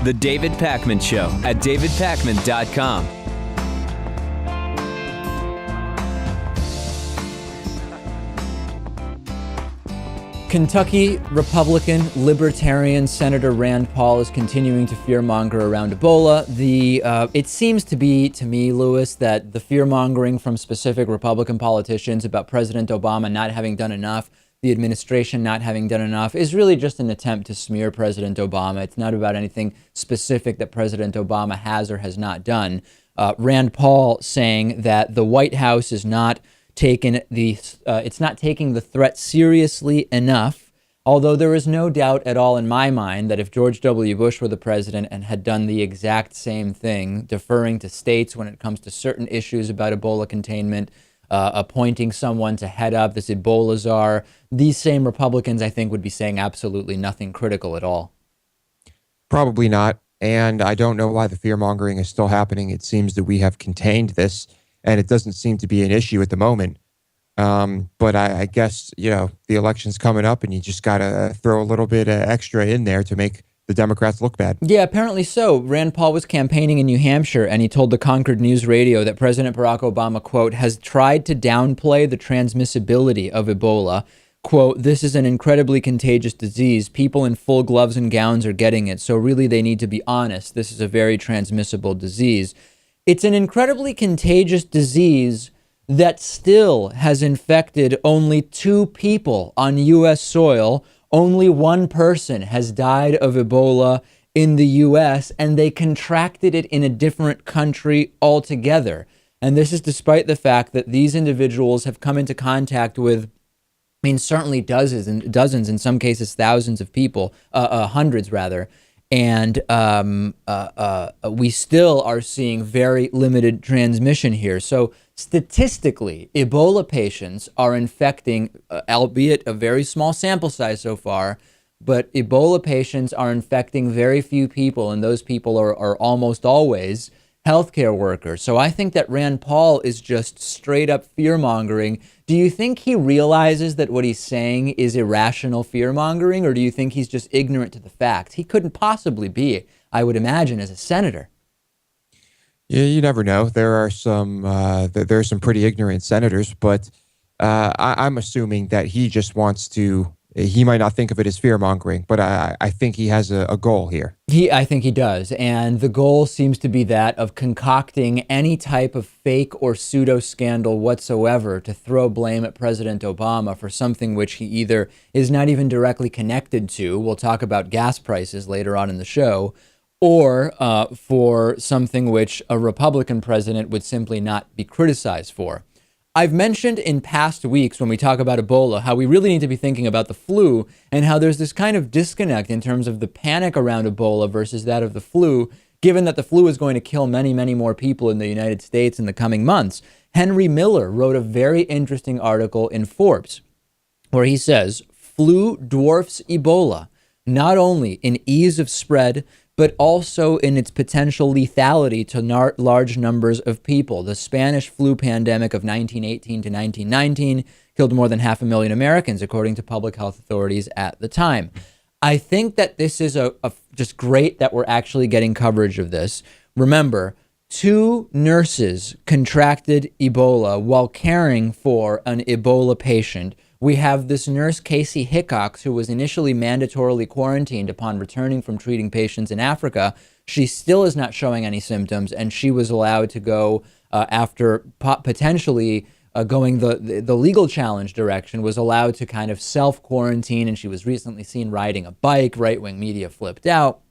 The David Pakman Show at davidpakman.com. Kentucky Republican Libertarian Senator Rand Paul is continuing to fearmonger around Ebola. It seems to be, to me, Lewis, that the fearmongering from specific Republican politicians about President Obama not having done enough, the administration not having done enough, is really just an attempt to smear President Obama. It's not about anything specific that President Obama has or has not done. Rand Paul saying that the White House is not taking the threat seriously enough, although there is no doubt at all in my mind that if George W. Bush were the president and had done the exact same thing, deferring to states when it comes to certain issues about Ebola containment, appointing someone to head up this Ebola czar, these same Republicans, I think, would be saying absolutely nothing critical at all. Probably not. And I don't know why the fear-mongering is still happening. It seems that we have contained this, and it doesn't seem to be an issue at the moment. But I guess, the election's coming up, and you just got to throw a little bit extra in there to make the Democrats look bad. Yeah, apparently so. Rand Paul was campaigning in New Hampshire, and he told the Concord News Radio that President Barack Obama, quote, has tried to downplay the transmissibility of Ebola. Quote, this is an incredibly contagious disease. People in full gloves and gowns are getting it. So really, they need to be honest. This is a very transmissible disease. It's an incredibly contagious disease that still has infected only 2 people on U.S. soil. Only 1 person has died of Ebola in the U.S., and they contracted it in a different country altogether. And this is despite the fact that these individuals have come into contact with, certainly dozens, in some cases thousands of people, hundreds rather. And we still are seeing very limited transmission here. So statistically, Ebola patients are infecting, albeit a very small sample size so far, but Ebola patients are infecting very few people, and those people are almost always healthcare workers. So I think that Rand Paul is just straight up fear-mongering. Do you think he realizes that what he's saying is irrational fear-mongering, or do you think he's just ignorant to the facts? He couldn't possibly be, I would imagine, as a senator. Yeah, you never know. There are some pretty ignorant senators, but I'm assuming that he just wants to. He might not think of it as fear-mongering, but I think he has a goal here. I think he does. And the goal seems to be that of concocting any type of fake or pseudo-scandal whatsoever to throw blame at President Obama for something which he either is not even directly connected to. We'll talk about gas prices later on in the show. Or for something which a Republican president would simply not be criticized for. I've mentioned in past weeks when we talk about Ebola how we really need to be thinking about the flu and how there's this kind of disconnect in terms of the panic around Ebola versus that of the flu, given that the flu is going to kill many, many more people in the United States in the coming months. Henry Miller wrote a very interesting article in Forbes where he says, flu dwarfs Ebola, not only in ease of spread, but also in its potential lethality to large numbers of people. The Spanish flu pandemic of 1918 to 1919 killed more than 500,000 Americans, according to public health authorities at the time. I think that this is just great that we're actually getting coverage of this. Remember, 2 nurses contracted Ebola while caring for an Ebola patient. We have this nurse, Casey Hickox, who was initially mandatorily quarantined upon returning from treating patients in Africa. She still is not showing any symptoms, and she was allowed to go after potentially going the legal challenge direction, was allowed to kind of self-quarantine, and she was recently seen riding a bike. Right-wing media flipped out.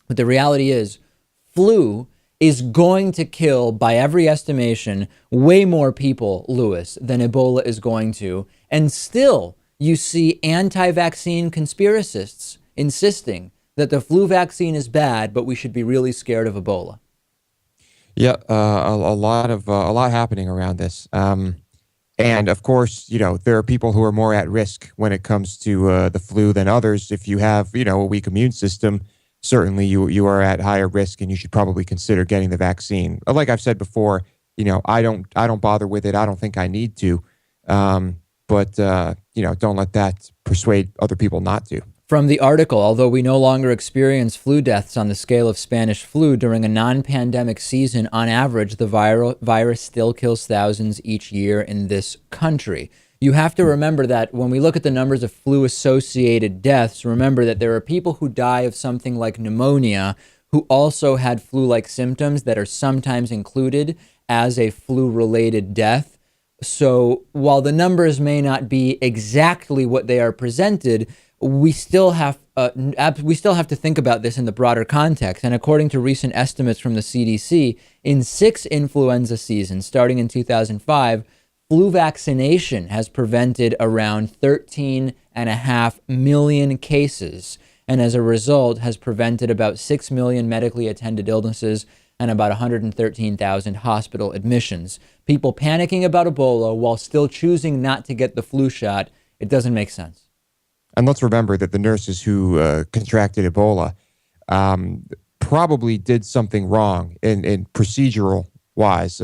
But the reality is, flu is going to kill, by every estimation, way more people, Lewis, than Ebola is going to. And still, you see anti-vaccine conspiracists insisting that the flu vaccine is bad, but we should be really scared of Ebola. Yeah, a lot happening around this. And of course, there are people who are more at risk when it comes to the flu than others. If you have, a weak immune system, certainly you are at higher risk, and you should probably consider getting the vaccine. Like I've said before, I don't bother with it. I don't think I need to. But don't let that persuade other people not to. From the article, although we no longer experience flu deaths on the scale of Spanish flu, during a non-pandemic season, on average, the virus still kills thousands each year in this country. You have to remember that when we look at the numbers of flu-associated deaths, remember that there are people who die of something like pneumonia who also had flu-like symptoms that are sometimes included as a flu-related death. So while the numbers may not be exactly what they are presented, we still have to think about this in the broader context. And according to recent estimates from the CDC, in 6 influenza seasons starting in 2005, flu vaccination has prevented around 13.5 million cases, and as a result has prevented about 6 million medically attended illnesses and about 113,000 hospital admissions. People panicking about Ebola while still choosing not to get the flu shot, it doesn't make sense. And let's remember that the nurses who contracted Ebola probably did something wrong in procedural wise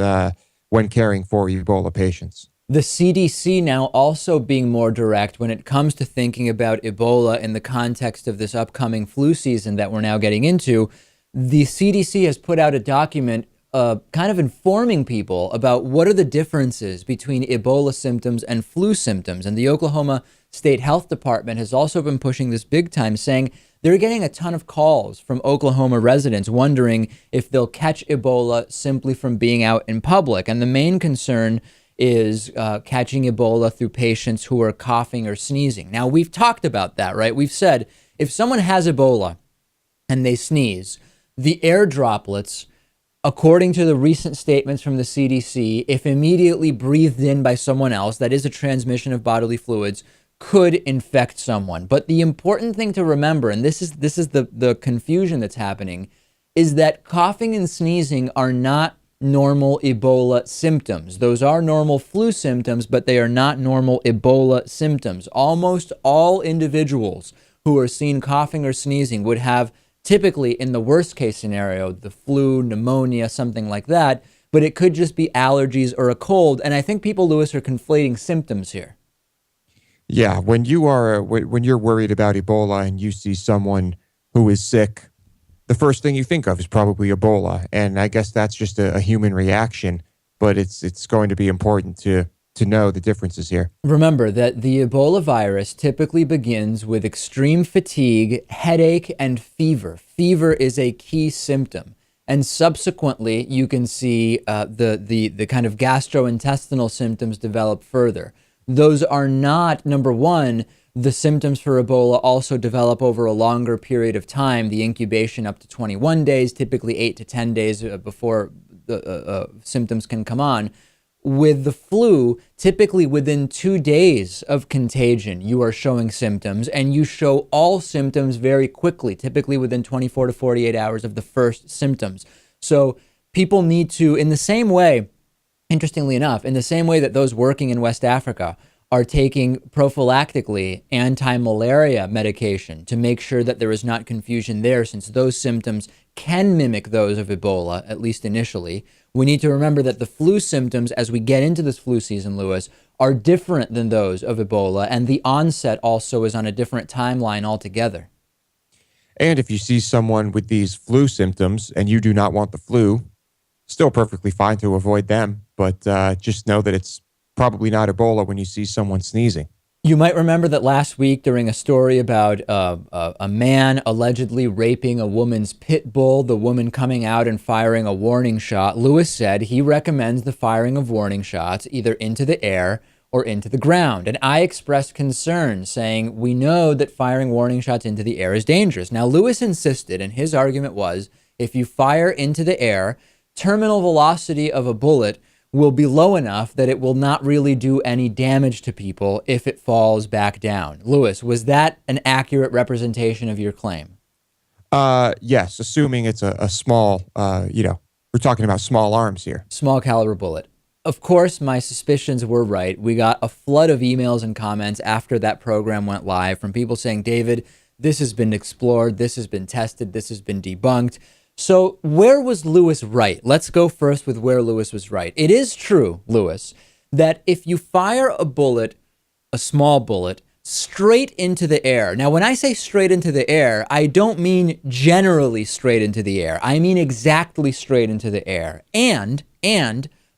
when caring for Ebola patients. The CDC now also being more direct when it comes to thinking about Ebola in the context of this upcoming flu season that we're now getting into. The CDC has put out a document kind of informing people about what are the differences between Ebola symptoms and flu symptoms. And the Oklahoma State Health Department has also been pushing this big time, saying they're getting a ton of calls from Oklahoma residents wondering if they'll catch Ebola simply from being out in public. And the main concern is catching Ebola through patients who are coughing or sneezing. Now, we've talked about that, right? We've said if someone has Ebola and they sneeze, the air droplets, according to the recent statements from the CDC, if immediately breathed in by someone else, that is a transmission of bodily fluids, could infect someone. But the important thing to remember, and this is the confusion that's happening, is that coughing and sneezing are not normal Ebola symptoms. Those are normal flu symptoms, but they are not normal Ebola symptoms. Almost all individuals who are seen coughing or sneezing would have, typically in the worst case scenario, the flu, pneumonia, something like that, but it could just be allergies or a cold. And I think people, Lewis, are conflating symptoms here. Yeah, when you're worried about Ebola and you see someone who is sick, the first thing you think of is probably Ebola. And I guess that's just a human reaction, but it's going to be important to know the differences here. Remember that the Ebola virus typically begins with extreme fatigue, headache, and fever. Fever is a key symptom. And subsequently, you can see the kind of gastrointestinal symptoms develop further. Those are not, number one, the symptoms for Ebola also develop over a longer period of time, the incubation up to 21 days, typically 8 to 10 days before the symptoms can come on. With the flu, typically within 2 days of contagion, you are showing symptoms, and you show all symptoms very quickly, typically within 24 to 48 hours of the first symptoms. So people need to, in the same way, interestingly enough, in the same way that those working in West Africa are taking prophylactically anti-malaria medication to make sure that there is not confusion there, since those symptoms can mimic those of Ebola, at least initially. We need to remember that the flu symptoms, as we get into this flu season, Lewis, are different than those of Ebola, and the onset also is on a different timeline altogether. And if you see someone with these flu symptoms and you do not want the flu, still perfectly fine to avoid them, but just know that it's probably not Ebola when you see someone sneezing. You might remember that last week during a story about a man allegedly raping a woman's pit bull, the woman coming out and firing a warning shot, Lewis said he recommends the firing of warning shots either into the air or into the ground. And I expressed concern, saying we know that firing warning shots into the air is dangerous. Now, Lewis insisted, and his argument was, if you fire into the air, terminal velocity of a bullet will be low enough that it will not really do any damage to people if it falls back down. Lewis, was that an accurate representation of your claim? Yes, assuming it's a small, we're talking about small arms here. Small caliber bullet. Of course, my suspicions were right. We got a flood of emails and comments after that program went live from people saying, David, this has been explored, this has been tested, this has been debunked. So where was Lewis right? Let's go first with where Lewis was right. It is true, Lewis, that if you fire a bullet, a small bullet, straight into the air. Now, when I say straight into the air, I don't mean generally straight into the air. I mean exactly straight into the air. And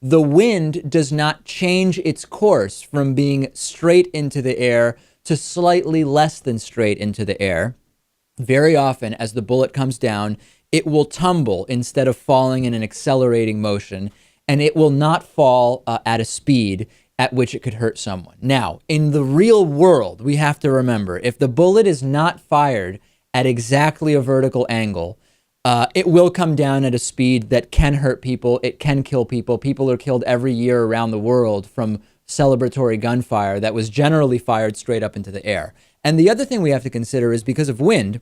the wind does not change its course from being straight into the air to slightly less than straight into the air. Very often, as the bullet comes down, it will tumble instead of falling in an accelerating motion, and it will not fall at a speed at which it could hurt someone. Now, in the real world, we have to remember, if the bullet is not fired at exactly a vertical angle, it will come down at a speed that can hurt people. It can kill people. People are killed every year around the world from celebratory gunfire that was generally fired straight up into the air. And the other thing we have to consider is because of wind,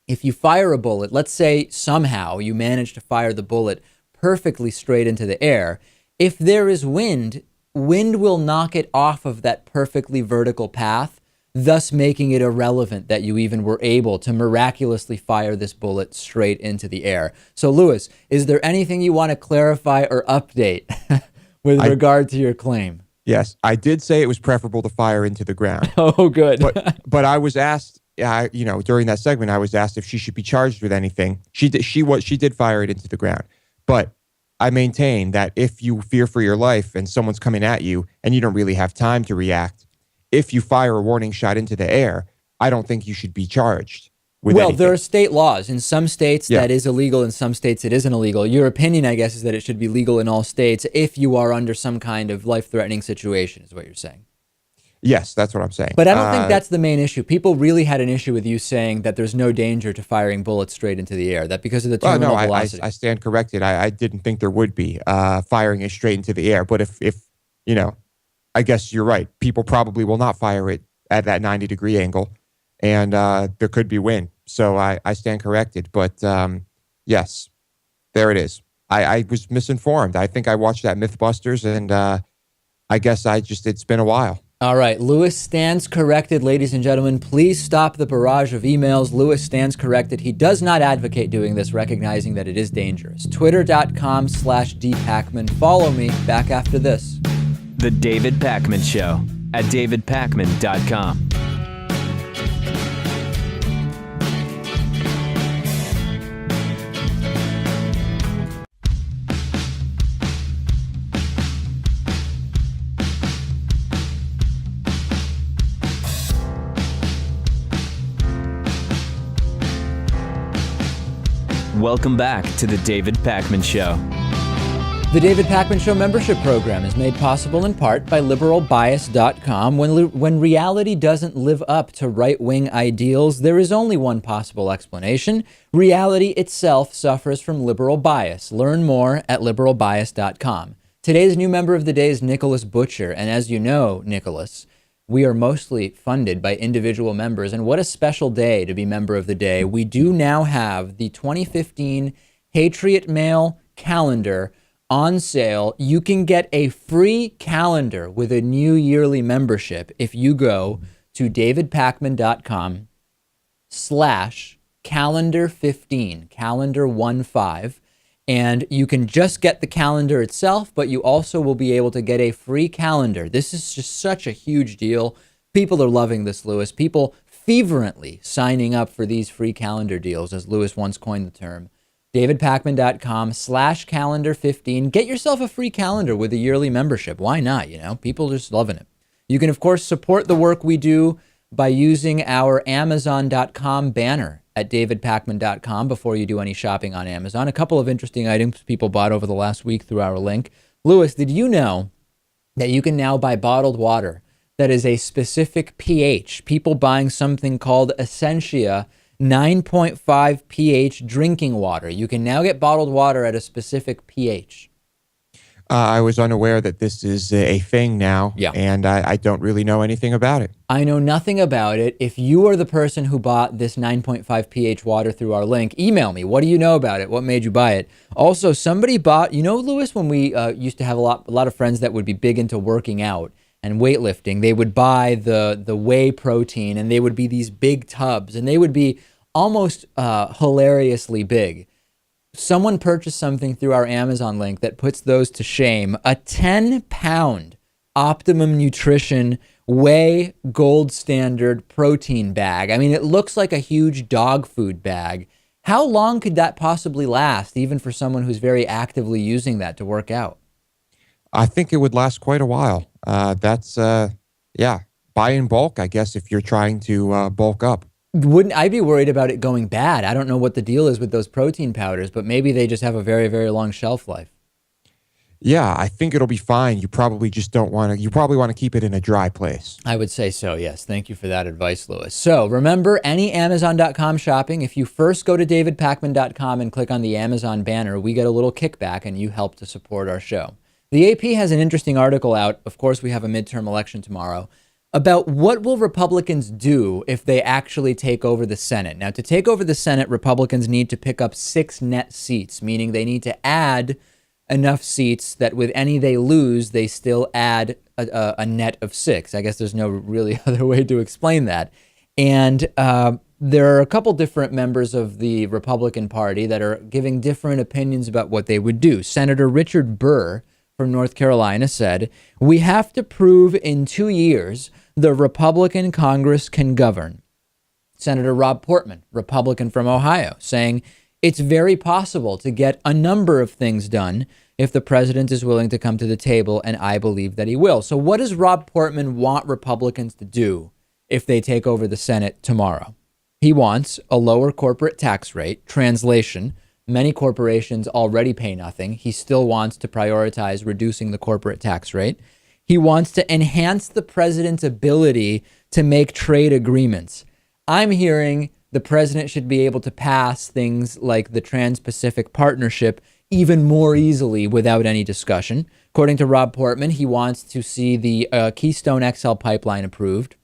if you fire a bullet, let's say somehow you manage to fire the bullet perfectly straight into the air, if there is wind will knock it off of that perfectly vertical path, thus making it irrelevant that you even were able to miraculously fire this bullet straight into the air. So, Lewis, is there anything you want to clarify or update with regard to your claim? Yes, I did say it was preferable to fire into the ground. Oh, good. But I was asked, during that segment, I was asked if she should be charged with anything. She did fire it into the ground, but I maintain that if you fear for your life and someone's coming at you and you don't really have time to react, if you fire a warning shot into the air, I don't think you should be charged with anything. There are state laws. In some states that is illegal, in some states it isn't illegal. Your opinion, I guess, is that it should be legal in all states if you are under some kind of life-threatening situation, is what you're saying. Yes, that's what I'm saying. But I don't think that's the main issue. People really had an issue with you saying that there's no danger to firing bullets straight into the air, that because of the terminal velocity. I stand corrected. I didn't think there would be firing it straight into the air. But if I guess you're right. People probably will not fire it at that 90-degree angle, and there could be wind. So I stand corrected. But yes, there it is. I was misinformed. I think I watched that Mythbusters, and I guess it's been a while. All right, Lewis stands corrected, ladies and gentlemen. Please stop the barrage of emails. Lewis stands corrected. He does not advocate doing this, recognizing that it is dangerous. Twitter.com/dpacman. Follow me. Back after this. The David Pakman Show at davidpakman.com. Welcome back to The David Pakman Show. The David Pakman Show membership program is made possible in part by liberalbias.com. When reality doesn't live up to right-wing ideals, there is only one possible explanation. Reality itself suffers from liberal bias. Learn more at liberalbias.com. Today's new member of the day is Nicholas Butcher. And as you know, Nicholas, we are mostly funded by individual members. And what a special day to be member of the day. We do now have the 2015 Patriot Mail calendar on sale. You can get a free calendar with a new yearly membership if you go to davidpakman.com/calendar15, calendar15. And you can just get the calendar itself, but you also will be able to get a free calendar. This is just such a huge deal. People are loving this, Lewis. People fervently signing up for these free calendar deals, as Lewis once coined the term. davidpakman.com/calendar15. Get yourself a free calendar with a yearly membership. Why not? People are just loving it. You can, of course, support the work we do by using our Amazon.com banner at davidpakman.com before you do any shopping on Amazon. A couple of interesting items people bought over the last week through our link. Lewis, did you know that you can now buy bottled water that is a specific pH? People buying something called Essentia 9.5 pH drinking water. You can now get bottled water at a specific pH. I was unaware that this is a thing now, and I don't really know anything about it. I know nothing about it. If you are the person who bought this 9.5 pH water through our link, email me. What do you know about it? What made you buy it? Also, somebody bought, Lewis, when we used to have a lot of friends that would be big into working out and weightlifting, they would buy the whey protein, and they would be these big tubs, and they would be almost hilariously big. Someone purchased something through our Amazon link that puts those to shame. A 10-pound Optimum Nutrition whey gold standard protein bag. I mean, it looks like a huge dog food bag. How long could that possibly last, even for someone who's very actively using that to work out? I think it would last quite a while. Yeah, buy in bulk, I guess, if you're trying to bulk up. Wouldn't I be worried about it going bad? I don't know what the deal is with those protein powders, but maybe they just have a very, very long shelf life. Yeah, I think it'll be fine. You probably just don't want to, you probably want to keep it in a dry place. I would say so, yes. Thank you for that advice, Lewis. So remember, any Amazon.com shopping, if you first go to davidpakman.com and click on the Amazon banner, we get a little kickback and you help to support our show. The AP has an interesting article out. Of course, we have a midterm election tomorrow, about what will Republicans do if they actually take over the Senate. Now, to take over the Senate, Republicans need to pick up 6 net seats, meaning they need to add enough seats that with any they lose, they still add a net of 6. I guess there's no really other way to explain that. And there are a couple different members of the Republican Party that are giving different opinions about what they would do. Senator Richard Burr from North Carolina said, "We have to prove in 2 years the Republican Congress can govern." Senator Rob Portman, Republican from Ohio, saying, "It's very possible to get a number of things done if the president is willing to come to the table, and I believe that he will." So what does Rob Portman want Republicans to do if they take over the Senate tomorrow? He wants a lower corporate tax rate. Translation, many corporations already pay nothing. He still wants to prioritize reducing the corporate tax rate. He wants to enhance the president's ability to make trade agreements. I'm hearing the president should be able to pass things like the Trans-Pacific Partnership even more easily without any discussion. According to Rob Portman, he wants to see the Keystone XL pipeline approved,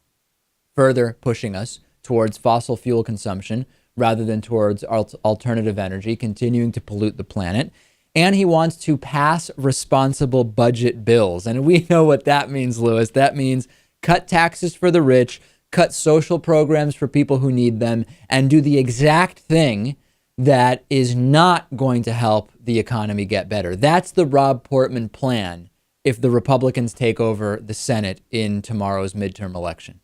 further pushing us towards fossil fuel consumption rather than towards alternative energy, continuing to pollute the planet. And he wants to pass responsible budget bills. And we know what that means, Lewis. That means cut taxes for the rich, cut social programs for people who need them, and do the exact thing that is not going to help the economy get better. That's the Rob Portman plan if the Republicans take over the Senate in tomorrow's midterm election.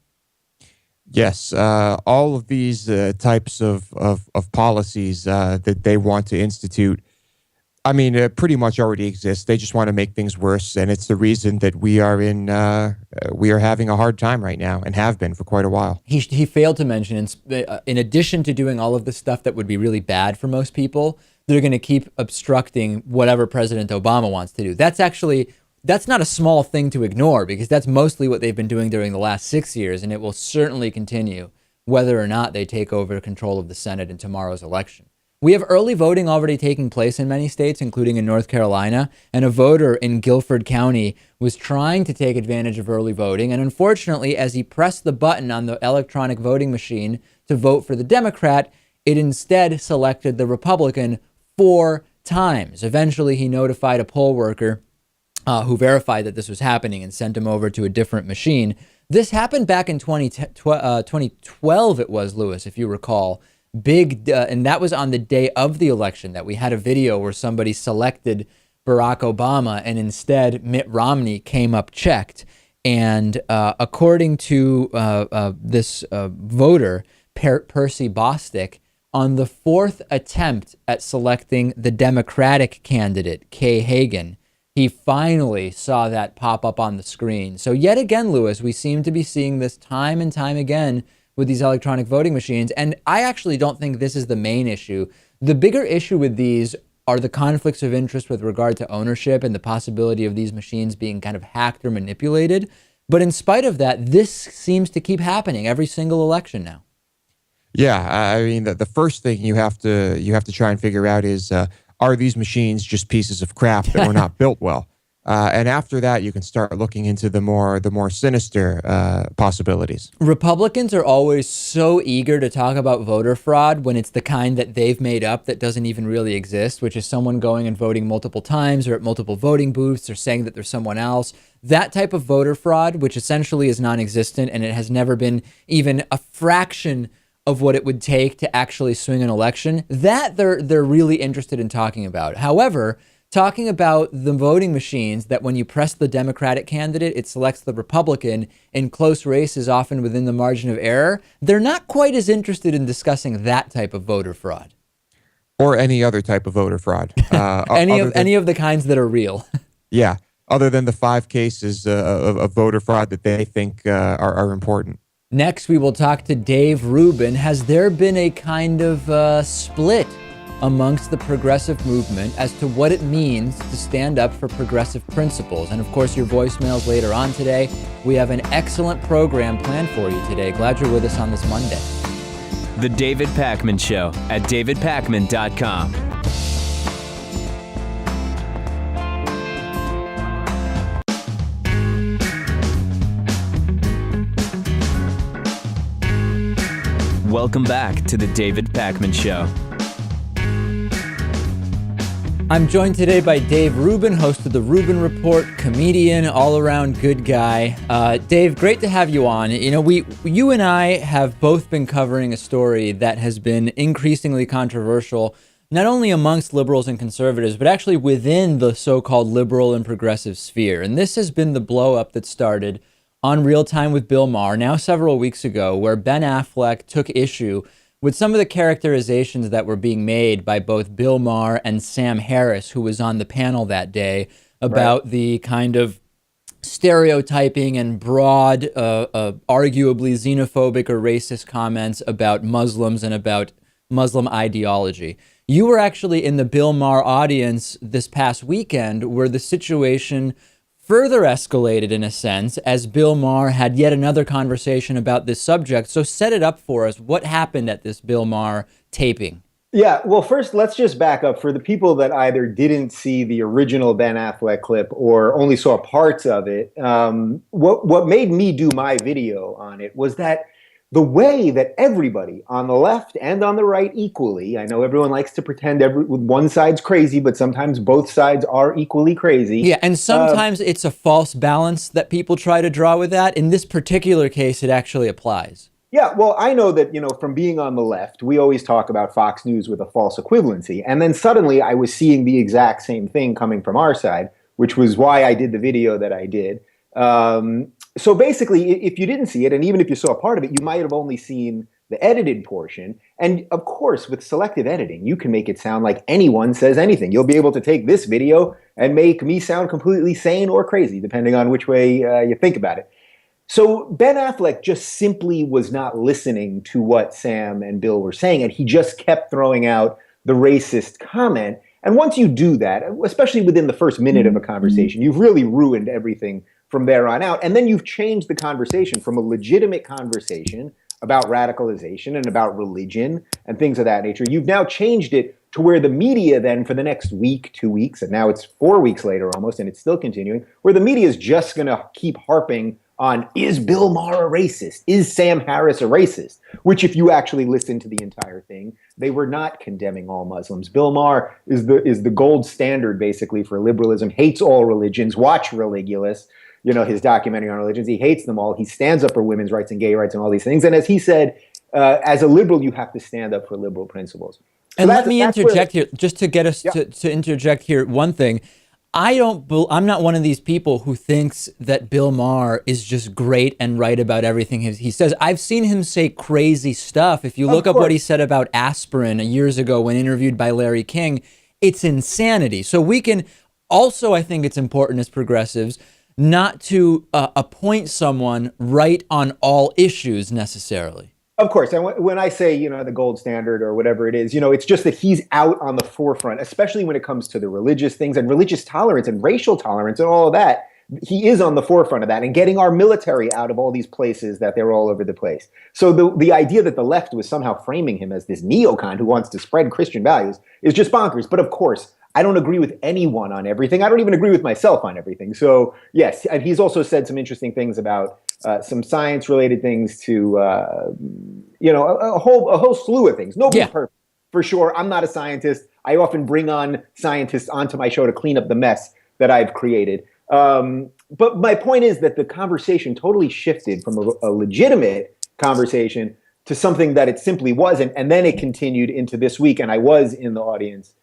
Yes, all of these types of policies that they want to institute, I mean, pretty much already exist. They just want to make things worse, and it's the reason that we are having a hard time right now, and have been for quite a while. He failed to mention, in addition to doing all of the stuff that would be really bad for most people, they're going to keep obstructing whatever President Obama wants to do. That's not a small thing to ignore, because that's mostly what they've been doing during the last 6 years, and it will certainly continue whether or not they take over control of the Senate in tomorrow's election. We have early voting already taking place in many states, including in North Carolina, and a voter in Guilford County was trying to take advantage of early voting, and unfortunately, as he pressed the button on the electronic voting machine to vote for the Democrat, it instead selected the Republican 4 times. Eventually, he notified a poll worker who verified that this was happening and sent him over to a different machine. This happened back in 2012, it was, Lewis, if you recall. And that was on the day of the election that we had a video where somebody selected Barack Obama and instead Mitt Romney came up checked. And according to this voter, Percy Bostick, on the 4th attempt at selecting the Democratic candidate, Kay Hagan, he finally saw that pop up on the screen. So yet again, Lewis, we seem to be seeing this time and time again with these electronic voting machines. And I actually don't think this is the main issue. The bigger issue with these are the conflicts of interest with regard to ownership and the possibility of these machines being kind of hacked or manipulated. But in spite of that, this seems to keep happening every single election now. Yeah, I mean, the first thing you have to try and figure out is, are these machines just pieces of crap that were not built well? And after that, you can start looking into the more sinister possibilities. Republicans are always so eager to talk about voter fraud when it's the kind that they've made up that doesn't even really exist, which is someone going and voting multiple times or at multiple voting booths or saying that there's someone else. That type of voter fraud, which essentially is non-existent and it has never been even a fraction of what it would take to actually swing an election, that they're really interested in talking about. However, talking about the voting machines that when you press the Democratic candidate, it selects the Republican in close races, often within the margin of error. They're not quite as interested in discussing that type of voter fraud. Or any other type of voter fraud. Any of the kinds that are real. Yeah, other than the 5 cases of voter fraud that they think are important. Next, we will talk to Dave Rubin. Has there been a kind of split amongst the progressive movement as to what it means to stand up for progressive principles? And of course, your voicemails later on today. We have an excellent program planned for you today. Glad you're with us on this Monday. The David Pakman Show at davidpakman.com. Welcome back to the David Pakman Show. I'm joined today by Dave Rubin, host of the Rubin Report, comedian, all-around good guy. Dave, great to have you on. You know, you and I have both been covering a story that has been increasingly controversial, not only amongst liberals and conservatives, but actually within the so-called liberal and progressive sphere. And this has been the blow-up that started on Real Time with Bill Maher, now several weeks ago, where Ben Affleck took issue with some of the characterizations that were being made by both Bill Maher and Sam Harris, who was on the panel that day, about the kind of stereotyping and broad, arguably xenophobic or racist comments about Muslims and about Muslim ideology. You were actually in the Bill Maher audience this past weekend, where the situation further escalated in a sense as Bill Maher had yet another conversation about this subject. So set it up for us. What happened at this Bill Maher taping? Yeah, well, first, let's just back up for the people that either didn't see the original Ben Affleck clip or only saw parts of it. What made me do my video on it was that the way that everybody on the left and on the right equally, I know everyone likes to pretend one side's crazy, but sometimes both sides are equally crazy. Yeah, and sometimes it's a false balance that people try to draw with that. In this particular case, it actually applies. Yeah, well, I know that, from being on the left, we always talk about Fox News with a false equivalency. And then suddenly I was seeing the exact same thing coming from our side, which was why I did the video that I did. So basically, if you didn't see it, and even if you saw a part of it, you might have only seen the edited portion. And of course, with selective editing, you can make it sound like anyone says anything. You'll be able to take this video and make me sound completely sane or crazy, depending on which way you think about it. So Ben Affleck just simply was not listening to what Sam and Bill were saying, and he just kept throwing out the racist comment. And once you do that, especially within the first minute of a conversation, you've really ruined everything from there on out. And then you've changed the conversation from a legitimate conversation about radicalization and about religion and things of that nature. You've now changed it to where the media then for the next week, 2 weeks, and now it's 4 weeks later almost, and it's still continuing, where the media is just going to keep harping on, is Bill Maher a racist? Is Sam Harris a racist? Which, if you actually listen to the entire thing, they were not condemning all Muslims. Bill Maher is the gold standard, basically, for liberalism, hates all religions. Watch Religulous, his documentary on religions. He hates them all. He stands up for women's rights and gay rights and all these things. And as he said, as a liberal, you have to stand up for liberal principles. So and let me interject here, just to get us to interject here, one thing. I'm not one of these people who thinks that Bill Maher is just great and right about everything he says. I've seen him say crazy stuff. If you look up what he said about aspirin years ago when interviewed by Larry King, it's insanity. So we can also, I think it's important as progressives, not to appoint someone right on all issues necessarily. Of course. And when I say, the gold standard or whatever it is, it's just that he's out on the forefront, especially when it comes to the religious things and religious tolerance and racial tolerance and all of that. He is on the forefront of that and getting our military out of all these places that they're all over the place. So the idea that the left was somehow framing him as this neocon who wants to spread Christian values is just bonkers. But of course, I don't agree with anyone on everything. I don't even agree with myself on everything. So yes, and he's also said some interesting things about some science-related things to, a whole slew of things. Nobody's perfect, for sure. I'm not a scientist. I often bring on scientists onto my show to clean up the mess that I've created. But my point is that the conversation totally shifted from a legitimate conversation to something that it simply wasn't. And then it continued into this week. And I was in the audience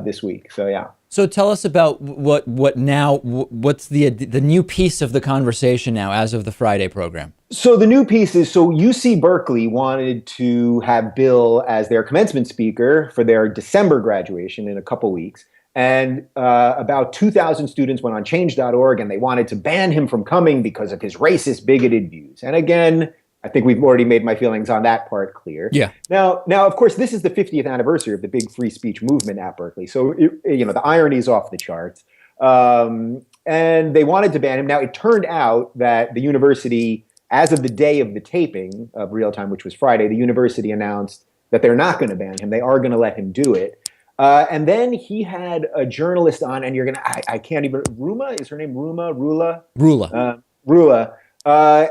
this week. So yeah. So tell us about what's the new piece of the conversation now as of the Friday program. So the new piece is, so UC Berkeley wanted to have Bill as their commencement speaker for their December graduation in a couple weeks. And about 2,000 students went on change.org and they wanted to ban him from coming because of his racist, bigoted views. And again, I think we've already made my feelings on that part clear. Yeah. Now, of course, this is the 50th anniversary of the big free speech movement at Berkeley. So, the irony is off the charts. And they wanted to ban him. Now, it turned out that the university, as of the day of the taping of Real Time, which was Friday, the university announced that they're not going to ban him. They are going to let him do it. And then he had a journalist on, and I can't even, Ruma, is her name Ruma? Rula.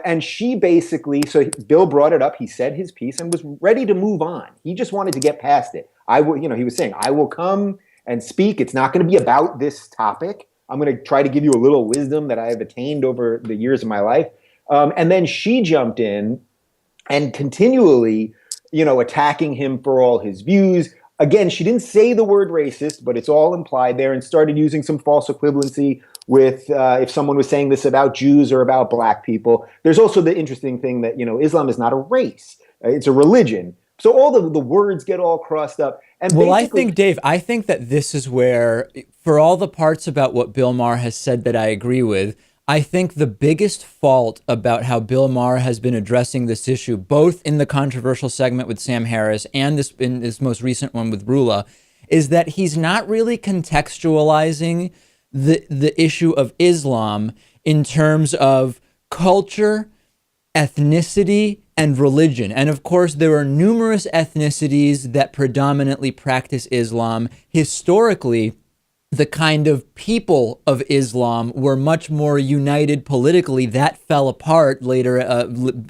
And she basically, so Bill brought it up, he said his piece and was ready to move on. He just wanted to get past it. He was saying, I will come and speak. It's not going to be about this topic. I'm going to try to give you a little wisdom that I have attained over the years of my life. And then she jumped in and continually, attacking him for all his views. Again, she didn't say the word racist, but it's all implied there, and started using some false equivalency with if someone was saying this about Jews or about black people. There's also the interesting thing that, Islam is not a race. It's a religion. So all the words get all crossed up. And I think, Dave, I think that this is where, for all the parts about what Bill Maher has said that I agree with, I think the biggest fault about how Bill Maher has been addressing this issue, both in the controversial segment with Sam Harris and in this most recent one with Rula, is that he's not really contextualizing the issue of Islam in terms of culture, ethnicity, and religion. And of course, there are numerous ethnicities that predominantly practice Islam. Historically, the kind of people of Islam were much more united politically. That fell apart later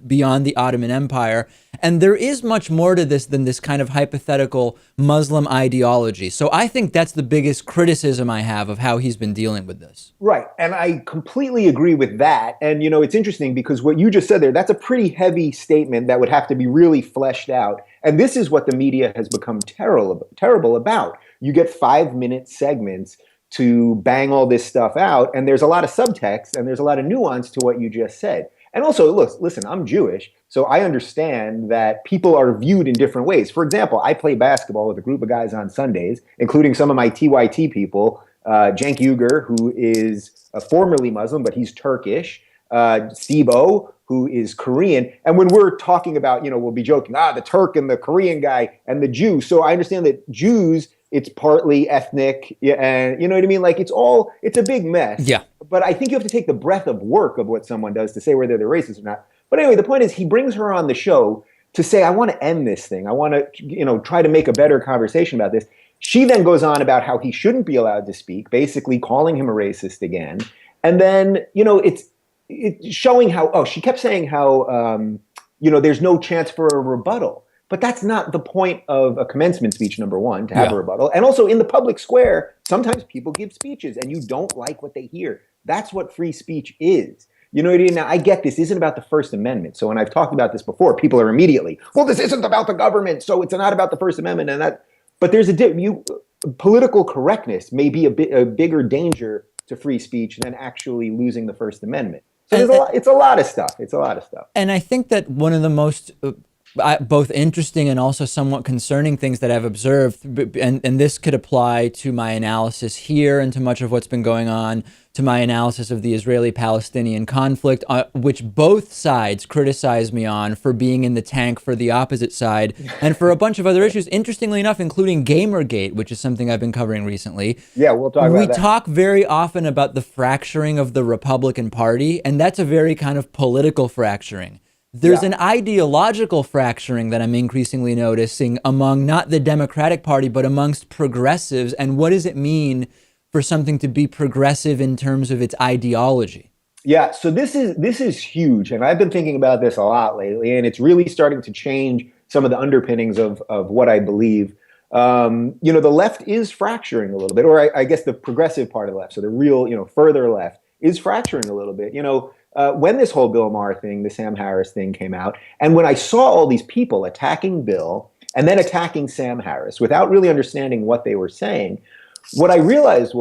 beyond the Ottoman Empire. And there is much more to this than this kind of hypothetical Muslim ideology. So I think that's the biggest criticism I have of how he's been dealing with this. Right. And I completely agree with that. And, it's interesting because what you just said there, that's a pretty heavy statement that would have to be really fleshed out. And this is what the media has become terrible about. You get 5-minute segments to bang all this stuff out, and there's a lot of subtext and there's a lot of nuance to what you just said. And also, listen, I'm Jewish, so I understand that people are viewed in different ways. For example, I play basketball with a group of guys on Sundays, including some of my TYT people, Cenk Uygur, who is formerly Muslim, but he's Turkish, Sibo, who is Korean. And when we're talking about, we'll be joking, the Turk and the Korean guy and the Jew. So I understand that Jews, it's partly ethnic, and you know what I mean? Like it's a big mess. Yeah. But I think you have to take the breadth of work of what someone does to say whether they're racist or not. But anyway, the point is he brings her on the show to say, I want to end this thing. I want to, try to make a better conversation about this. She then goes on about how he shouldn't be allowed to speak, basically calling him a racist again. And then, it's showing how, she kept saying how, there's no chance for a rebuttal. But that's not the point of a commencement speech, number one, to have a rebuttal. And also in the public square, sometimes people give speeches and you don't like what they hear. That's what free speech is. You know what I mean? Now, I get this isn't about the First Amendment. So when I've talked about this before, people are immediately, well, this isn't about the government, so it's not about the First Amendment. And that. But there's political correctness may be a bigger danger to free speech than actually losing the First Amendment. So it's a lot of stuff. It's a lot of stuff. And I think that one of the most both interesting and also somewhat concerning things that I've observed, and this could apply to my analysis here and to much of what's been going on, to my analysis of the Israeli-Palestinian conflict, which both sides criticize me on for being in the tank for the opposite side, and for a bunch of other issues, interestingly enough, including Gamergate, which is something I've been covering recently. Yeah, we'll talk about that. We talk very often about the fracturing of the Republican Party, and that's a very kind of political fracturing. There's an ideological fracturing that I'm increasingly noticing among not the Democratic Party, but amongst progressives. And what does it mean for something to be progressive in terms of its ideology? Yeah, so this is huge. And I've been thinking about this a lot lately, and it's really starting to change some of the underpinnings of what I believe. The left is fracturing a little bit, or I guess the progressive part of the left, so the real, further left, is fracturing a little bit. When this whole Bill Maher thing, the Sam Harris thing came out, and when I saw all these people attacking Bill and then attacking Sam Harris without really understanding what they were saying, what I realized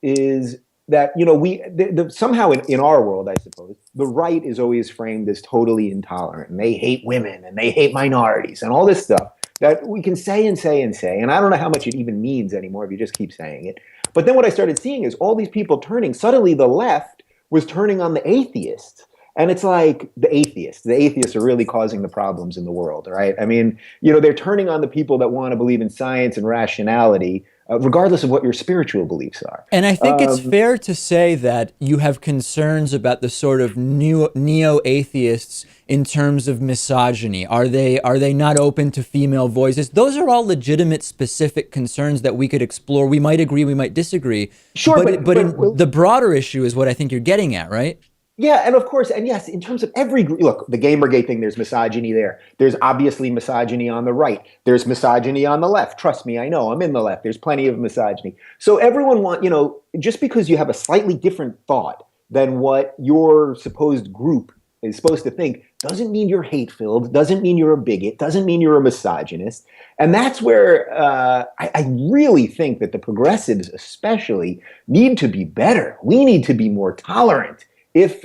is that, somehow in our world, I suppose, the right is always framed as totally intolerant, and they hate women and they hate minorities and all this stuff that we can say and say and say. And I don't know how much it even means anymore if you just keep saying it. But then what I started seeing is all these people suddenly the left was turning on the atheists. And it's like the atheists are really causing the problems in the world, right? I mean, they're turning on the people that want to believe in science and rationality, regardless of what your spiritual beliefs are. And I think it's fair to say that you have concerns about the sort of neo-atheists in terms of misogyny. Are they not open to female voices? Those are all legitimate, specific concerns that we could explore. We might agree, we might disagree. Sure, but the broader issue is what I think you're getting at, right? Yeah, and of course, and yes, in terms of every group, look, the Gamergate thing, there's misogyny there. There's obviously misogyny on the right. There's misogyny on the left. Trust me, I know, I'm in the left. There's plenty of misogyny. So everyone just because you have a slightly different thought than what your supposed group is supposed to think, doesn't mean you're hate-filled, doesn't mean you're a bigot, doesn't mean you're a misogynist. And that's where I really think that the progressives especially need to be better. We need to be more tolerant. If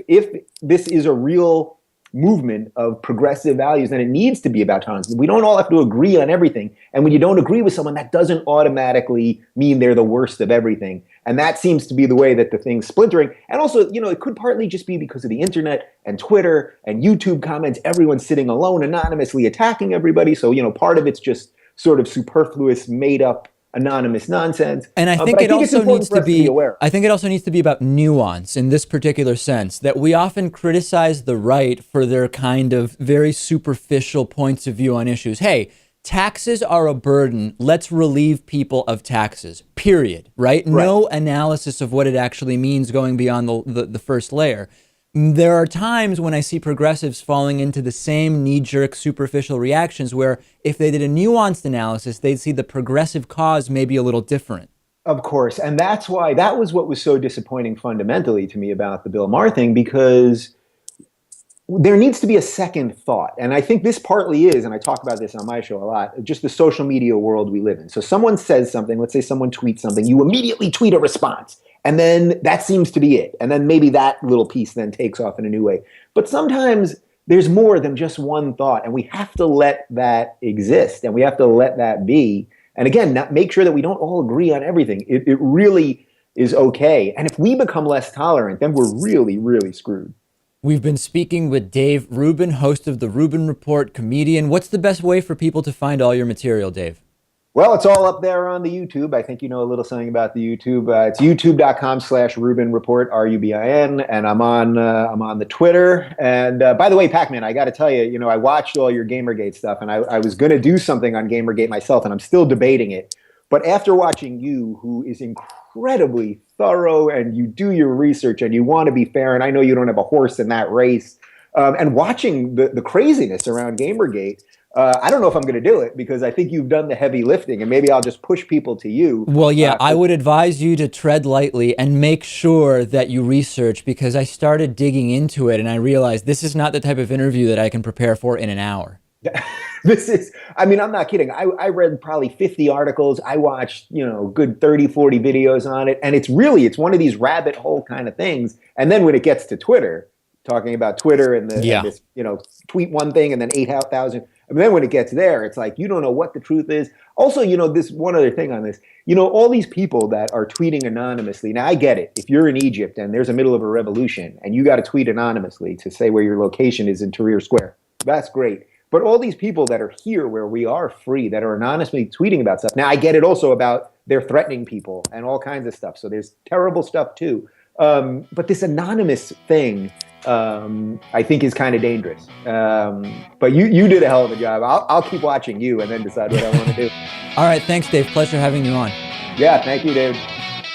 this is a real movement of progressive values, then it needs to be about tolerance. We don't all have to agree on everything. And when you don't agree with someone, that doesn't automatically mean they're the worst of everything. And that seems to be the way that the thing's splintering. And also, it could partly just be because of the internet and Twitter and YouTube comments, everyone's sitting alone, anonymously attacking everybody. So, part of it's just sort of superfluous, made up, anonymous nonsense. And I think it also needs to be aware. I think it also needs to be about nuance in this particular sense, that we often criticize the right for their kind of very superficial points of view on issues. Hey, taxes are a burden. Let's relieve people of taxes, period, right? No analysis of what it actually means going beyond the first layer. There are times when I see progressives falling into the same knee-jerk superficial reactions where if they did a nuanced analysis, they'd see the progressive cause maybe a little different. Of course. And that's why that was what was so disappointing fundamentally to me about the Bill Maher thing, because there needs to be a second thought. And I think this partly is, and I talk about this on my show a lot, just the social media world we live in. So someone says something, let's say someone tweets something, you immediately tweet a response. And then that seems to be it. And then maybe that little piece then takes off in a new way. But sometimes there's more than just one thought, and we have to let that exist, and we have to let that be. And again, make sure that we don't all agree on everything. It really is okay. And if we become less tolerant, then we're really, really screwed. We've been speaking with Dave Rubin, host of the Rubin Report, comedian. What's the best way for people to find all your material, Dave? Well, it's all up there on the YouTube. I think you know a little something about the YouTube. It's youtube.com/Rubin Report, RUBIN, and I'm on the Twitter. And by the way, Pac-Man, I got to tell you, I watched all your Gamergate stuff, and I was going to do something on Gamergate myself, and I'm still debating it. But after watching you, who is incredibly thorough, and you do your research, and you want to be fair, and I know you don't have a horse in that race, and watching the craziness around Gamergate, I don't know if I'm going to do it because I think you've done the heavy lifting, and maybe I'll just push people to you. Well, yeah, I would advise you to tread lightly and make sure that you research, because I started digging into it and I realized this is not the type of interview that I can prepare for in an hour. I'm not kidding. I read probably 50 articles. I watched, good 30, 40 videos on it. And it's one of these rabbit hole kind of things. And then when it gets to Twitter, talking about Twitter and this, tweet one thing and then 8,000. And then when it gets there, it's like, you don't know what the truth is. Also, this one other thing on this, all these people that are tweeting anonymously. Now, I get it. If you're in Egypt and there's a middle of a revolution and you got to tweet anonymously to say where your location is in Tahrir Square, that's great. But all these people that are here where we are free, that are anonymously tweeting about stuff. Now, I get it also about they're threatening people and all kinds of stuff. So there's terrible stuff too. But this anonymous thing, I think is kind of dangerous. But you did a hell of a job. I'll keep watching you and then decide what I want to do. All right. Thanks, Dave. Pleasure having you on. Yeah. Thank you, Dave.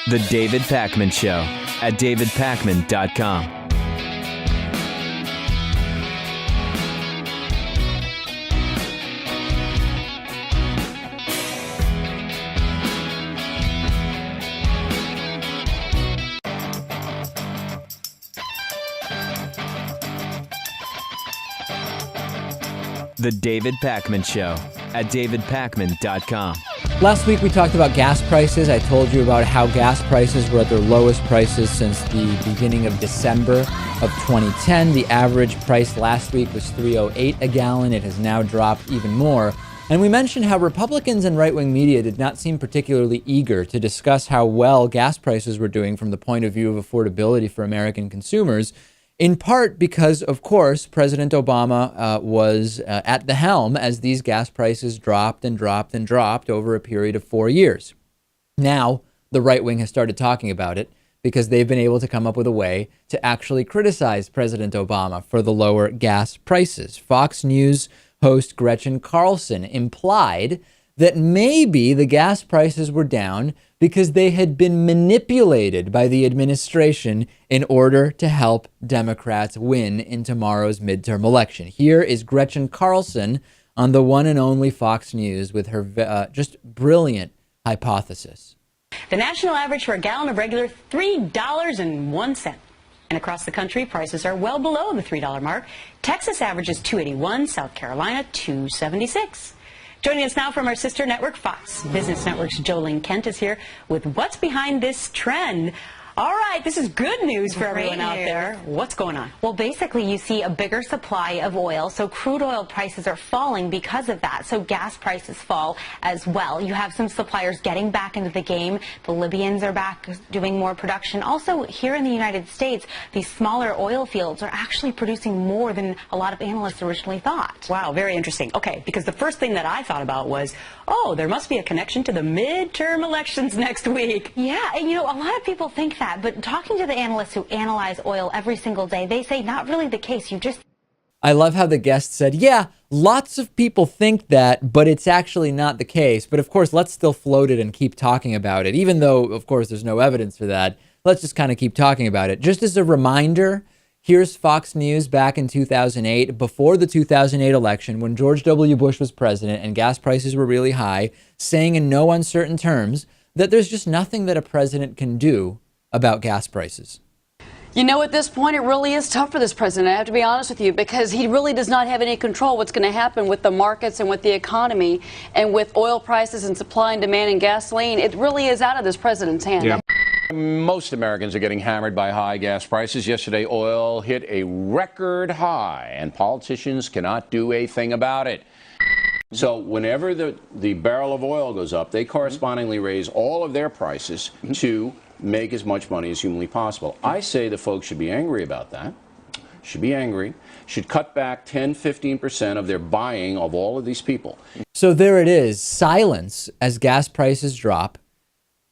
The David Pakman Show at davidpakman.com. The David Pakman Show. at davidpakman.com. Last week we talked about gas prices. I told you about how gas prices were at their lowest prices since the beginning of December of 2010. The average price last week was $3.08 a gallon. It has now dropped even more. And we mentioned how Republicans and right-wing media did not seem particularly eager to discuss how well gas prices were doing from the point of view of affordability for American consumers, in part because, of course, President Obama was at the helm as these gas prices dropped and dropped and dropped over a period of 4 years. Now, the right wing has started talking about it because they've been able to come up with a way to actually criticize President Obama for the lower gas prices. Fox News host Gretchen Carlson implied that maybe the gas prices were down because they had been manipulated by the administration in order to help Democrats win in tomorrow's midterm election. Here is Gretchen Carlson on the one and only Fox News with her just brilliant hypothesis. The national average for a gallon of regular, $3.01. And across the country, prices are well below the $3 mark. Texas averages $2.81, South Carolina $2.76. Joining us now from our sister network, Fox Business Network's Jolene Kent is here with what's behind this trend. All right, this is good news for everyone out there. What's going on? Well, basically, you see a bigger supply of oil, so crude oil prices are falling because of that. So gas prices fall as well. You have some suppliers getting back into the game. The Libyans are back doing more production. Also, here in the United States, these smaller oil fields are actually producing more than a lot of analysts originally thought. Wow, very interesting. Okay, because the first thing that I thought about was, oh, there must be a connection to the midterm elections next week. Yeah, and you know, a lot of people think that, but talking to the analysts who analyze oil every single day, they say not really the case. I love how the guest said, yeah, lots of people think that, but it's actually not the case. But of course, let's still float it and keep talking about it. Even though, of course, there's no evidence for that. Let's just kind of keep talking about it. Just as a reminder, here's Fox News back in 2008, before the 2008 election, when George W. Bush was president and gas prices were really high, saying in no uncertain terms that there's just nothing that a president can do about gas prices. You know, at this point, it really is tough for this president, I have to be honest with you, because he really does not have any control what's going to happen with the markets and with the economy and with oil prices and supply and demand and gasoline. It really is out of this president's hand. Yeah. Most Americans are getting hammered by high gas prices. Yesterday, oil hit a record high, and politicians cannot do a thing about it. So whenever the barrel of oil goes up, they correspondingly raise all of their prices to make as much money as humanly possible. I say the folks should be angry about that, should be angry, should cut back 10-15% of their buying of all of these people. So there it is, silence as gas prices drop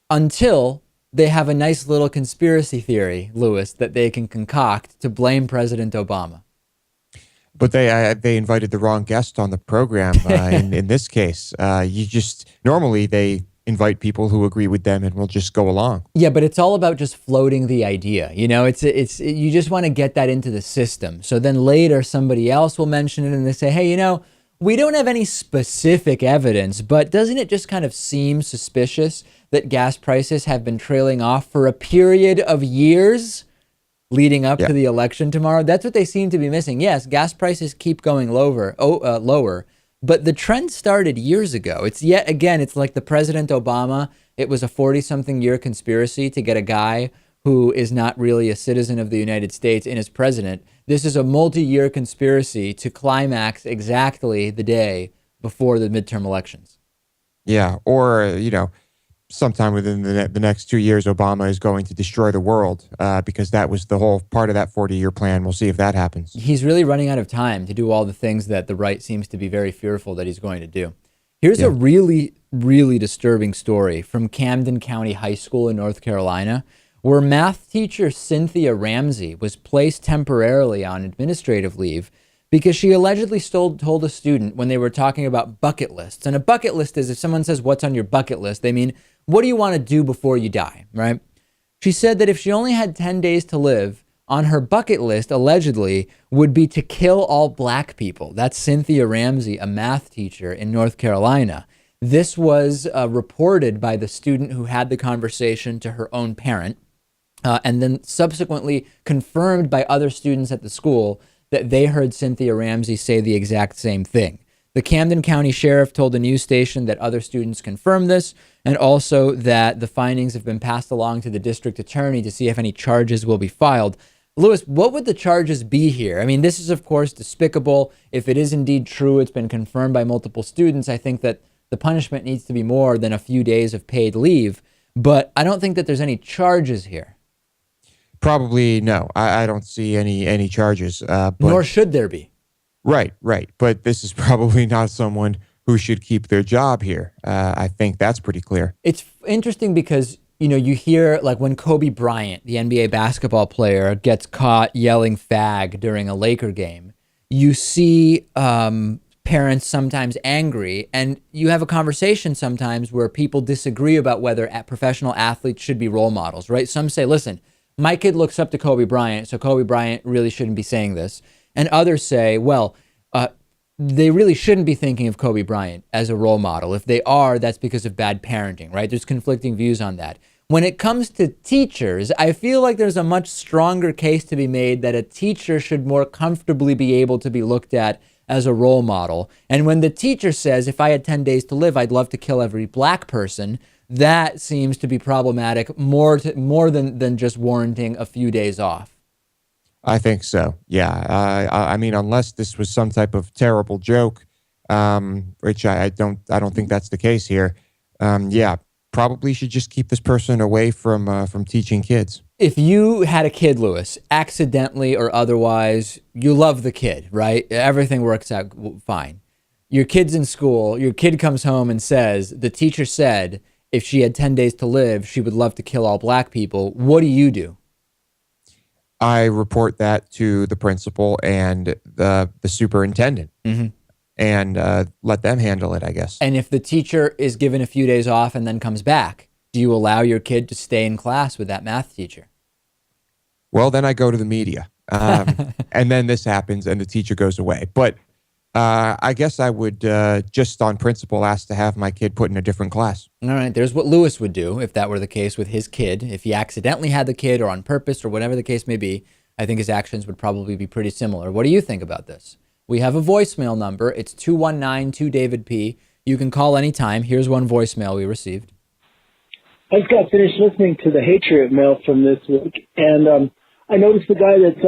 until they have a nice little conspiracy theory, Lewis, that they can concoct to blame President Obama. But they invited the wrong guest on the program in this case. Normally they invite people who agree with them and will just go along. Yeah, but it's all about just floating the idea. You know, you just want to get that into the system. So then later somebody else will mention it and they say, hey, you know, we don't have any specific evidence, but doesn't it just kind of seem suspicious that gas prices have been trailing off for a period of years leading up to the election tomorrow? That's what they seem to be missing. Yes, gas prices keep going lower, but the trend started years ago. It's like the President Obama. It was a 40-something year conspiracy to get a guy who is not really a citizen of the United States in as president. This is a multi-year conspiracy to climax exactly the day before the midterm elections. Yeah, or, you know, sometime within the next 2 years, Obama is going to destroy the world because that was the whole part of that 40-year plan. We'll see if that happens. He's really running out of time to do all the things that the right seems to be very fearful that he's going to do. Here's a really, really disturbing story from Camden County High School in North Carolina, where math teacher Cynthia Ramsey was placed temporarily on administrative leave because she allegedly told a student when they were talking about bucket lists. And a bucket list is if someone says, what's on your bucket list? They mean, what do you want to do before you die, right? She said that if she only had 10 days to live, on her bucket list, allegedly, would be to kill all black people. That's Cynthia Ramsey, a math teacher in North Carolina. This was reported by the student who had the conversation to her own parent, and then subsequently confirmed by other students at the school that they heard Cynthia Ramsey say the exact same thing. The Camden County Sheriff told the news station that other students confirmed this, and also that the findings have been passed along to the district attorney to see if any charges will be filed. Lewis, what would the charges be here? I mean, this is, of course, despicable. If it is indeed true, it's been confirmed by multiple students. I think that the punishment needs to be more than a few days of paid leave, but I don't think that there's any charges here. Probably no. I don't see any charges. But Nor should there be. Right. But this is probably not someone who should keep their job here. I think that's pretty clear. It's interesting because, you hear like when Kobe Bryant, the NBA basketball player, gets caught yelling fag during a Laker game, you see parents sometimes angry, and you have a conversation sometimes where people disagree about whether professional athletes should be role models, right? Some say, listen, my kid looks up to Kobe Bryant, so Kobe Bryant really shouldn't be saying this. And others say, well, they really shouldn't be thinking of Kobe Bryant as a role model. If they are, that's because of bad parenting, right? There's conflicting views on that. When it comes to teachers, I feel like there's a much stronger case to be made that a teacher should more comfortably be able to be looked at as a role model. And when the teacher says, if I had 10 days to live, I'd love to kill every black person, that seems to be problematic more than just warranting a few days off. I think so. Yeah. I mean, unless this was some type of terrible joke, which I don't think that's the case here. Yeah, probably should just keep this person away from teaching kids. If you had a kid, Lewis, accidentally or otherwise, you love the kid, right? Everything works out fine. Your kid's in school. Your kid comes home and says, the teacher said if she had 10 days to live, she would love to kill all black people. What do? I report that to the principal and the superintendent, and let them handle it, I guess. And if the teacher is given a few days off and then comes back, do you allow your kid to stay in class with that math teacher? Well, then I go to the media, and then this happens and the teacher goes away. But I guess I would just on principle ask to have my kid put in a different class. All right, there's what Lewis would do if that were the case with his kid. If he accidentally had the kid or on purpose or whatever the case may be, I think his actions would probably be pretty similar. What do you think about this? We have a voicemail number. It's 219-2-DAVID-P. You can call anytime. Here's one voicemail we received. I just got finished listening to the Patriot Mail from this week, and I noticed the guy that's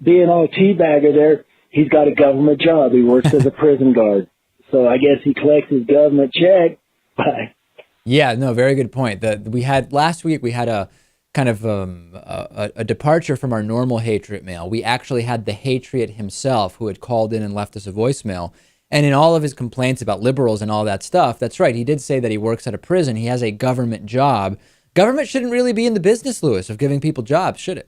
being all teabagger there, he's got a government job. He works as a prison guard. So I guess he collects his government check. Yeah, no, very good point. Last week we had a kind of a departure from our normal Patriot Mail. We actually had the Patriot himself who had called in and left us a voicemail. And in all of his complaints about liberals and all that stuff, that's right, he did say that he works at a prison. He has a government job. Government shouldn't really be in the business, Lewis, of giving people jobs, should it?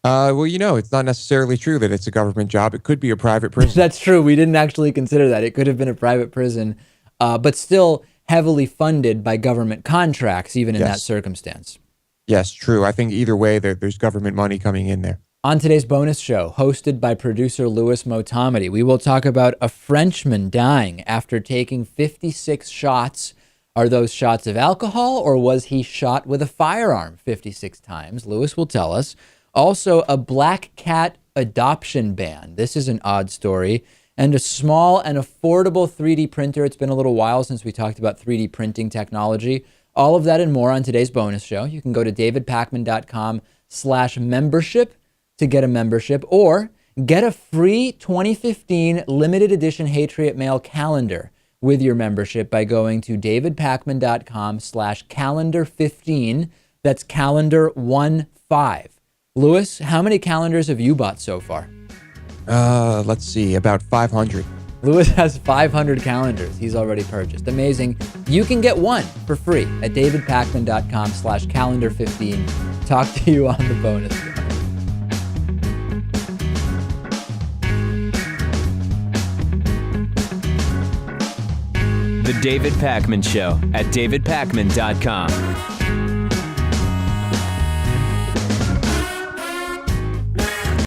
Well, it's not necessarily true that it's a government job. It could be a private prison. That's true. We didn't actually consider that. It could have been a private prison, but still heavily funded by government contracts, even in that circumstance. Yes, true. I think either way, there's government money coming in there. On today's bonus show, hosted by producer Louis Motamedi, we will talk about a Frenchman dying after taking 56 shots. Are those shots of alcohol, or was he shot with a firearm 56 times? Louis will tell us. Also, a black cat adoption ban. This is an odd story. And a small and affordable 3D printer. It's been a little while since we talked about 3D printing technology. All of that and more on today's bonus show. You can go to davidpakman.com/membership to get a membership, or get a free 2015 limited edition Patriot Mail calendar with your membership by going to davidpakman.com/calendar15. That's calendar 15. Louis, how many calendars have you bought so far? Let's see, about 500. Louis has 500 calendars he's already purchased. Amazing. You can get one for free at davidpakman.com/calendar15. Talk to you on the bonus show. The David Pakman Show at davidpakman.com.